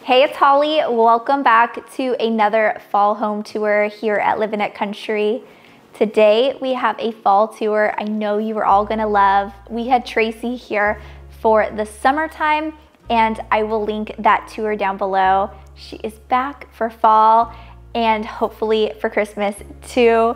Hey, it's Holly. Welcome back to another fall home tour here at Living It Country. Today we have a fall tour I know you are all gonna love. We had Tracy here for the summertime and I will link that tour down below. She is back for fall and hopefully for Christmas too.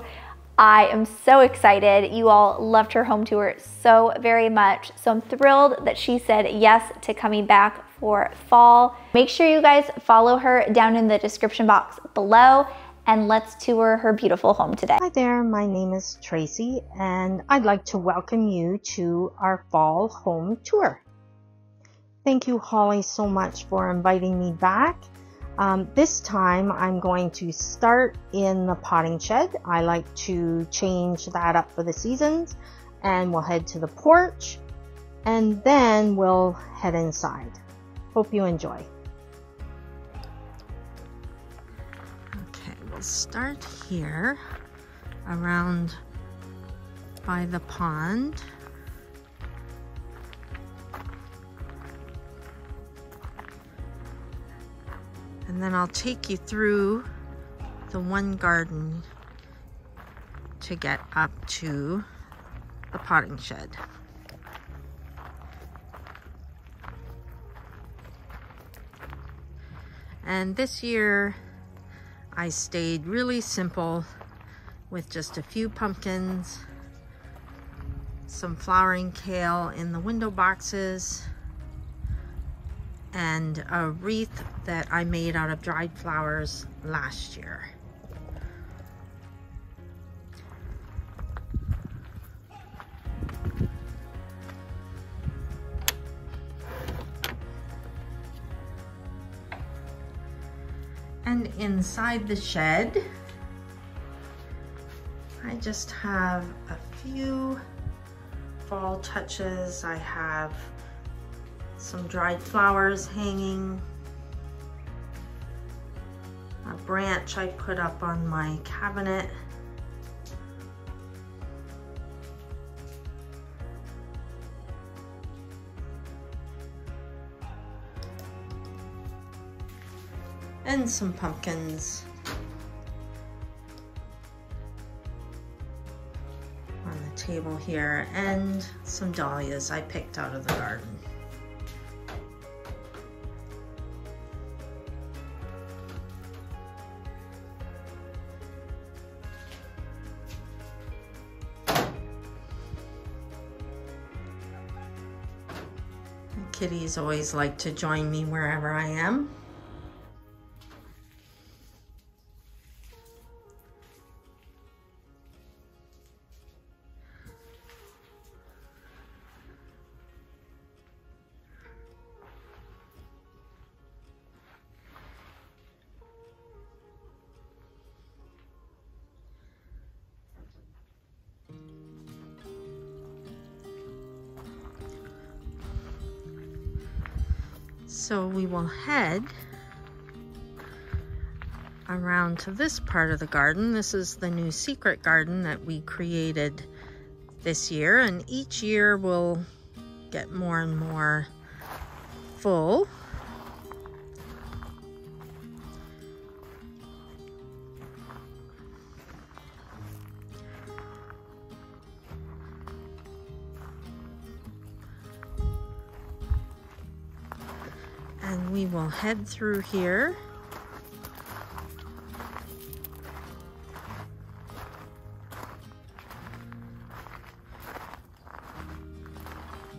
I am so excited. You all loved her home tour so very much. So I'm thrilled that she said yes to coming back for fall. Make sure you guys follow her down in the description box below and let's tour her beautiful home today. Hi there, my name is Tracy and I'd like to welcome you to our fall home tour. Thank you, Holly, so much for inviting me back. This time I'm going to start in the potting shed. I like to change that up for the seasons, and we'll head to the porch and then we'll head inside. Hope you enjoy. Okay, we'll start here around by the pond. And then I'll take you through the one garden to get up to the potting shed. And this year I stayed really simple with just a few pumpkins, some flowering kale in the window boxes, and a wreath that I made out of dried flowers last year. And inside the shed, I just have a few fall touches. I have some dried flowers hanging, a branch I put up on my cabinet, and some pumpkins on the table here, and some dahlias I picked out of the garden. Kitties always like to join me wherever I am. So we will head around to this part of the garden. This is the new secret garden that we created this year, and each year will get more and more full. And we will head through here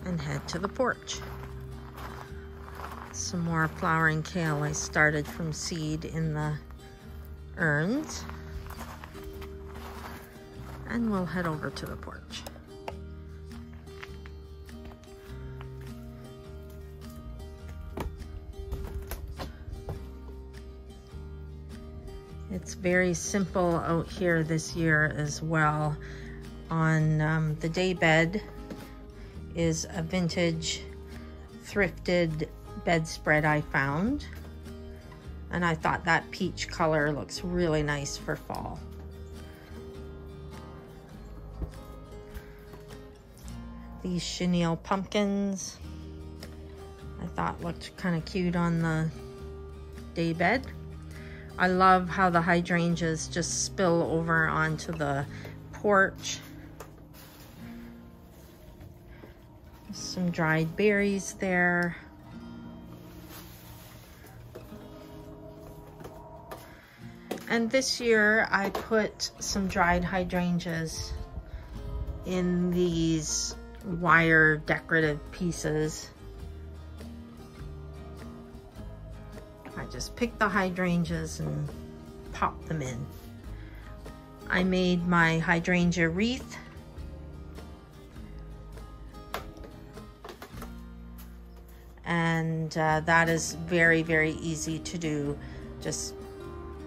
and head to the porch. Some more flowering kale I started from seed in the urns. And we'll head over to the porch. It's very simple out here this year as well. On the day bed is a vintage thrifted bedspread I found. And I thought that peach color looks really nice for fall. These chenille pumpkins I thought looked kind of cute on the day bed. I love how the hydrangeas just spill over onto the porch. Some dried berries there. And this year I put some dried hydrangeas in these wire decorative pieces. I just picked the hydrangeas and popped them in. I made my hydrangea wreath. And that is very, very easy to do. Just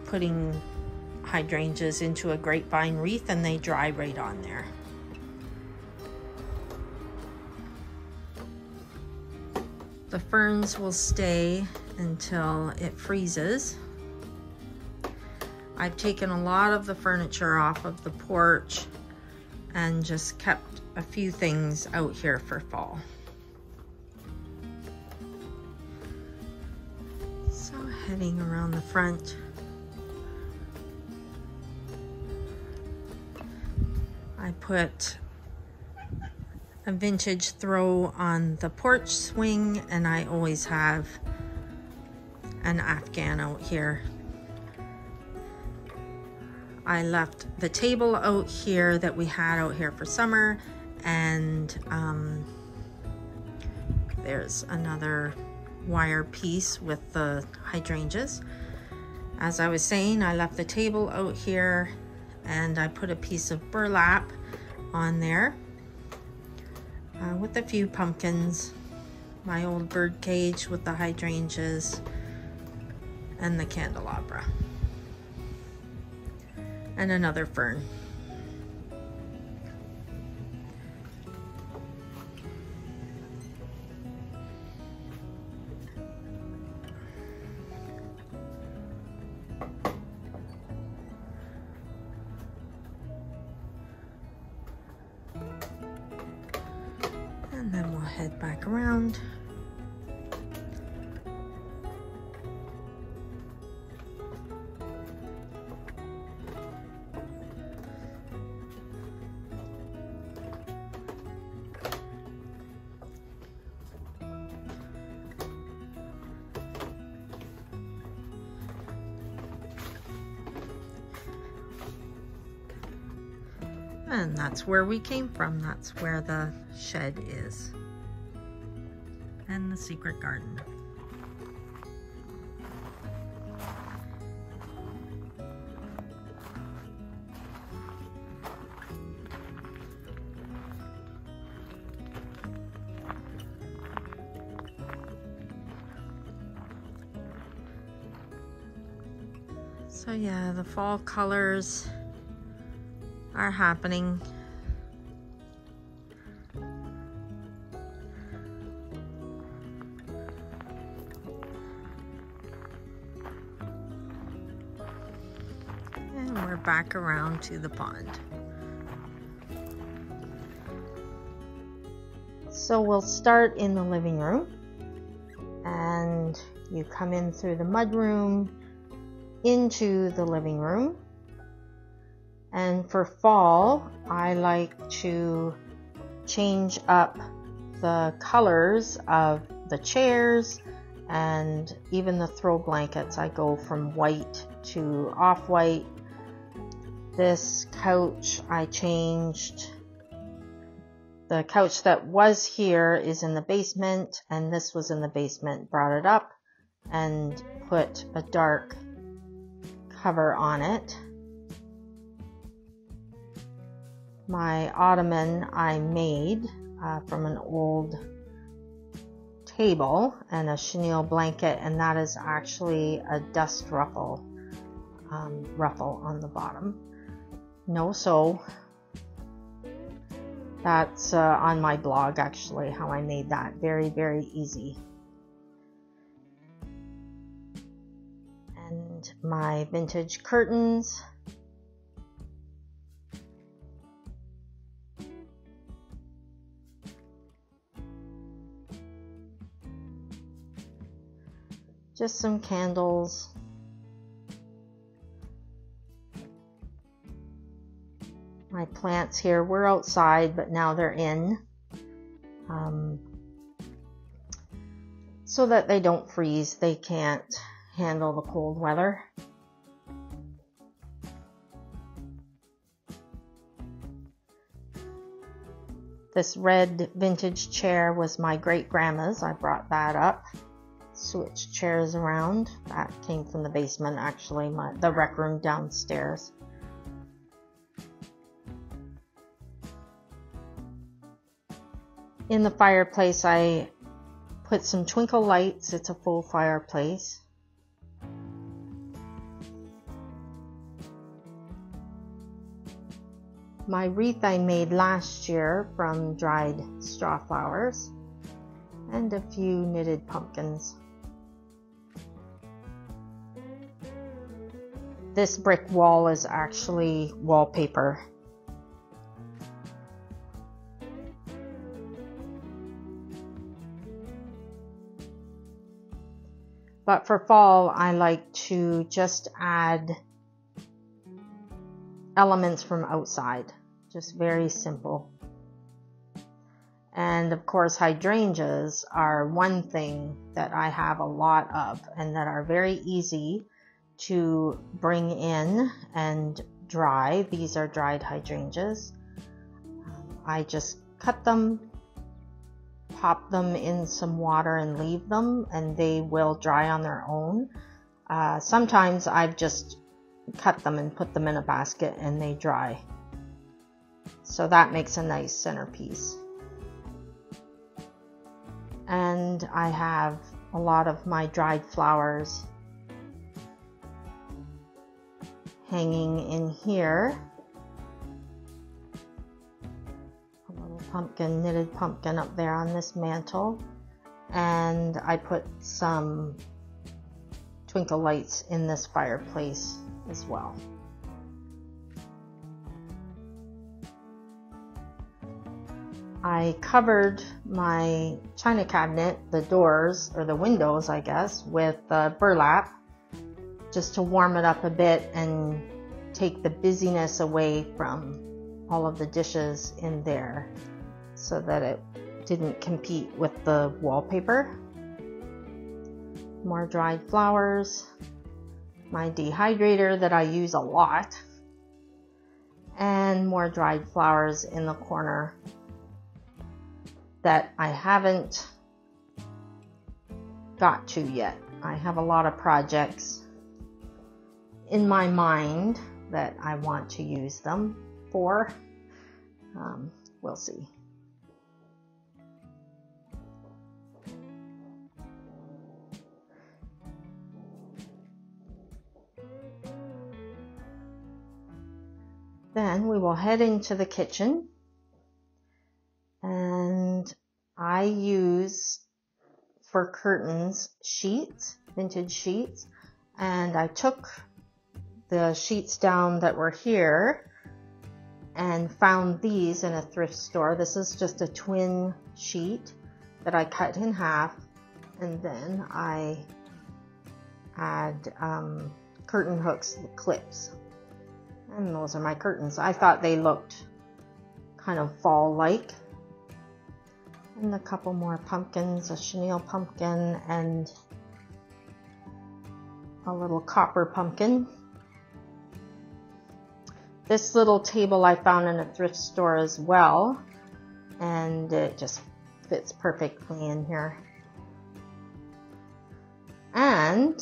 putting hydrangeas into a grapevine wreath and they dry right on there. The ferns will stay until it freezes. I've taken a lot of the furniture off of the porch and just kept a few things out here for fall. So heading around the front. I put a vintage throw on the porch swing, and I always have an Afghan out here. I left the table out here that we had out here for summer, and there's another wire piece with the hydrangeas. As I was saying, I left the table out here and I put a piece of burlap on there with a few pumpkins, my old bird cage with the hydrangeas, and the candelabra, and another fern. And then we'll head back around. And that's where we came from. That's where the shed is. And the secret garden. So yeah, the fall colors are happening. And we're back around to the pond. So we'll start in the living room, and you come in through the mudroom into the living room. And for fall, I like to change up the colors of the chairs and even the throw blankets. I go from white to off-white. This couch I changed. The couch that was here is in the basement, and this was in the basement. Brought it up and put a dark cover on it. My ottoman I made from an old table and a chenille blanket, and that is actually a dust ruffle on the bottom. No sew. That's on my blog actually, how I made that. Very, very easy. And my vintage curtains. just some candles. My plants here were outside, but now they're in, so that they don't freeze. They can't handle the cold weather. This red vintage chair was my great-grandma's. I brought that up. Switched chairs around. That came from the basement, actually, the rec room downstairs. In the fireplace, I put some twinkle lights. It's a full fireplace. My wreath I made last year from dried straw flowers and a few knitted pumpkins. This brick wall is actually wallpaper. But for fall, I like to just add elements from outside, just very simple. And of course, hydrangeas are one thing that I have a lot of and that are very easy to bring in and dry. These are dried hydrangeas. I just cut them, pop them in some water and leave them, and they will dry on their own. Sometimes I've just cut them and put them in a basket and they dry. So that makes a nice centerpiece. And I have a lot of my dried flowers hanging in here. A little pumpkin, knitted pumpkin up there on this mantle. And I put some twinkle lights in this fireplace as well. I covered my china cabinet, the doors, or the windows, I guess, with burlap, just to warm it up a bit and take the busyness away from all of the dishes in there so that it didn't compete with the wallpaper. More dried flowers, my dehydrator that I use a lot, and more dried flowers in the corner that I haven't got to yet. I have a lot of projects in my mind that I want to use them for. We'll see. Then we will head into the kitchen, and I use for curtains sheets, vintage sheets, and I took the sheets down that were here and found these in a thrift store. This is just a twin sheet that I cut in half, and then I add curtain hooks, clips. And those are my curtains. I thought they looked kind of fall-like. And a couple more pumpkins, a chenille pumpkin and a little copper pumpkin. This little table I found in a thrift store as well, and it just fits perfectly in here. And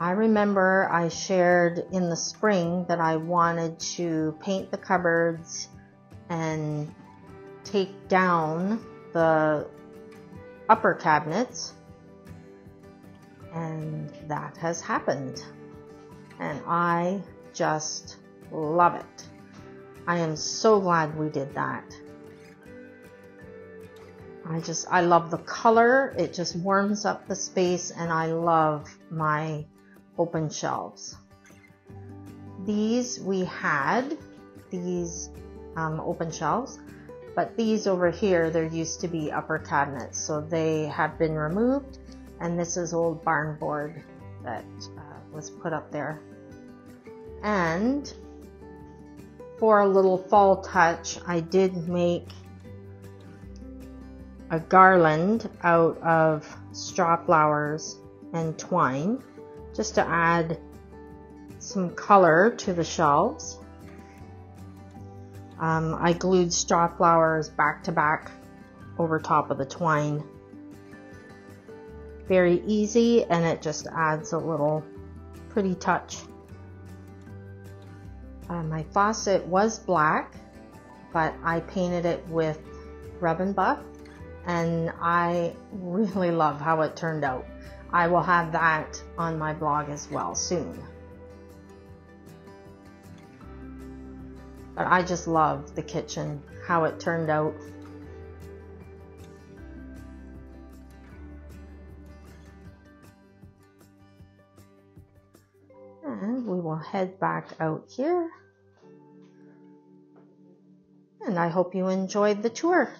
I remember I shared in the spring that I wanted to paint the cupboards and take down the upper cabinets, and that has happened, and I just love it. I am so glad we did that. I love the color. It just warms up the space, and I love my open shelves. We had these open shelves, but these over here, there used to be upper cabinets, so they have been removed, And this is old barn board that was put up there. And for a little fall touch, I did make a garland out of straw flowers and twine, just to add some color to the shelves. I glued straw flowers back to back over top of the twine. Very easy, and it just adds a little pretty touch. My faucet was black, but I painted it with Rub and Buff, and I really love how it turned out. I will have that on my blog as well soon. But I just love the kitchen, how it turned out. And we will head back out here. And I hope you enjoyed the tour.